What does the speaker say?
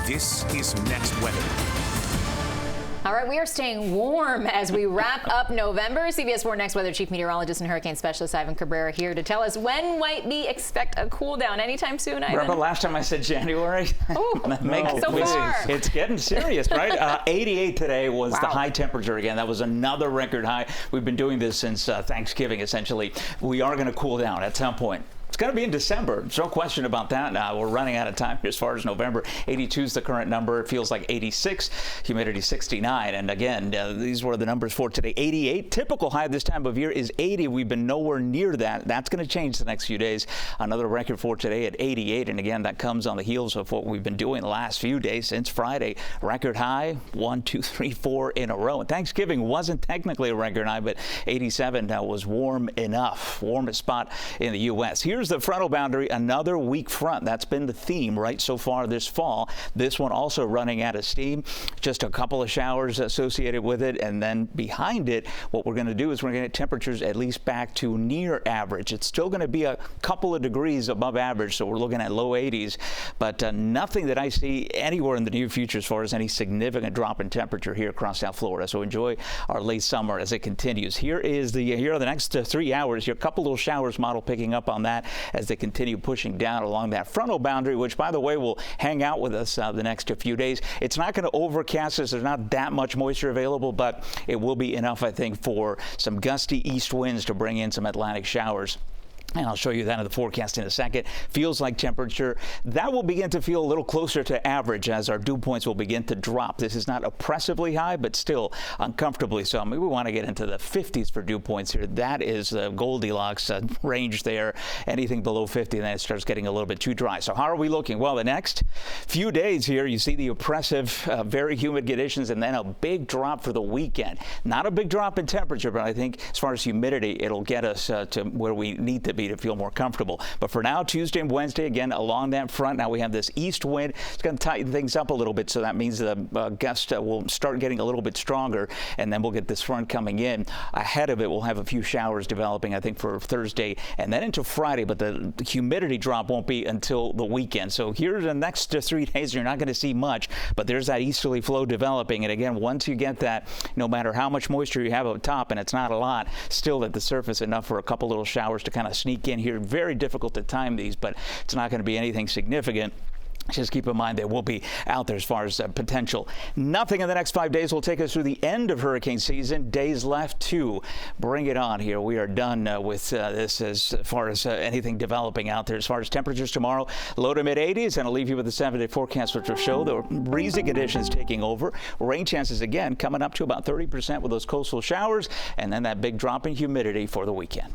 This is Next Weather. All right, we are staying warm as we wrap up November. CBS 4 Next Weather Chief Meteorologist and Hurricane Specialist Ivan Cabrera here to tell us when might we expect a cool down anytime soon, Ivan? Remember last time I said January? Oh, so far. It's getting serious, right? 88 today was the high temperature again. That was another record high. We've been doing this since Thanksgiving, essentially. We are going to cool down at some point. It's going to be in December. There's no question about that now. We're running out of time as far as November. 82 is the current number. It feels like 86. Humidity 69. And again, these were the numbers for today. 88. Typical high this time of year is 80. We've been nowhere near that. That's going to change the next few days. Another record for today at 88. And again, that comes on the heels of what we've been doing the last few days since Friday. Record high, 1, 2, 3, 4 in a row. And Thanksgiving wasn't technically a record high, but 87 was warm enough. Warmest spot in the U.S. Here's the frontal boundary, another weak front. That's been the theme right so far this fall. This one also running out of steam. Just a couple of showers associated with it, and then behind it, what we're going to do is we're going to get temperatures at least back to near average. It's still going to be a couple of degrees above average, so we're looking at low 80s, but nothing that I see anywhere in the near future as far as any significant drop in temperature here across South Florida. So enjoy our late summer as it continues. Here are the next 3 hours. Here, a couple little showers model picking up on that as they continue pushing down along that frontal boundary, which, by the way, will hang out with us the next few days. It's not going to overcast us. There's not that much moisture available, but it will be enough, I think, for some gusty east winds to bring in some Atlantic showers. And I'll show you that in the forecast in a second. Feels like temperature. That will begin to feel a little closer to average as our dew points will begin to drop. This is not oppressively high, but still uncomfortably so. I mean, we want to get into the 50s for dew points here. That is the Goldilocks range there. Anything below 50, then it starts getting a little bit too dry. So how are we looking? Well, the next few days here, you see the oppressive, very humid conditions, and then a big drop for the weekend. Not a big drop in temperature, but I think as far as humidity, it'll get us to where we need to be to feel more comfortable. But for now, Tuesday and Wednesday, again, along that front, now we have this east wind. It's going to tighten things up a little bit, so that means the gusts will start getting a little bit stronger, and then we'll get this front coming in. Ahead of it, we'll have a few showers developing, I think, for Thursday and then into Friday, but the humidity drop won't be until the weekend. So here the next 3 days, you're not going to see much, but there's that easterly flow developing. And again, once you get that, no matter how much moisture you have up top, and it's not a lot, still at the surface enough for a couple little showers to kind of sneak in here. Very difficult to time these, but it's not going to be anything significant. Just keep in mind they will be out there as far as potential. Nothing in the next 5 days will take us through the end of hurricane season. Days left to bring it on here. We are done with this as far as anything developing out there. As far as temperatures tomorrow, low to mid 80s, and I'll leave you with the 7-day forecast, which will show the breezy conditions taking over. Rain chances again coming up to about 30% with those coastal showers, and then that big drop in humidity for the weekend.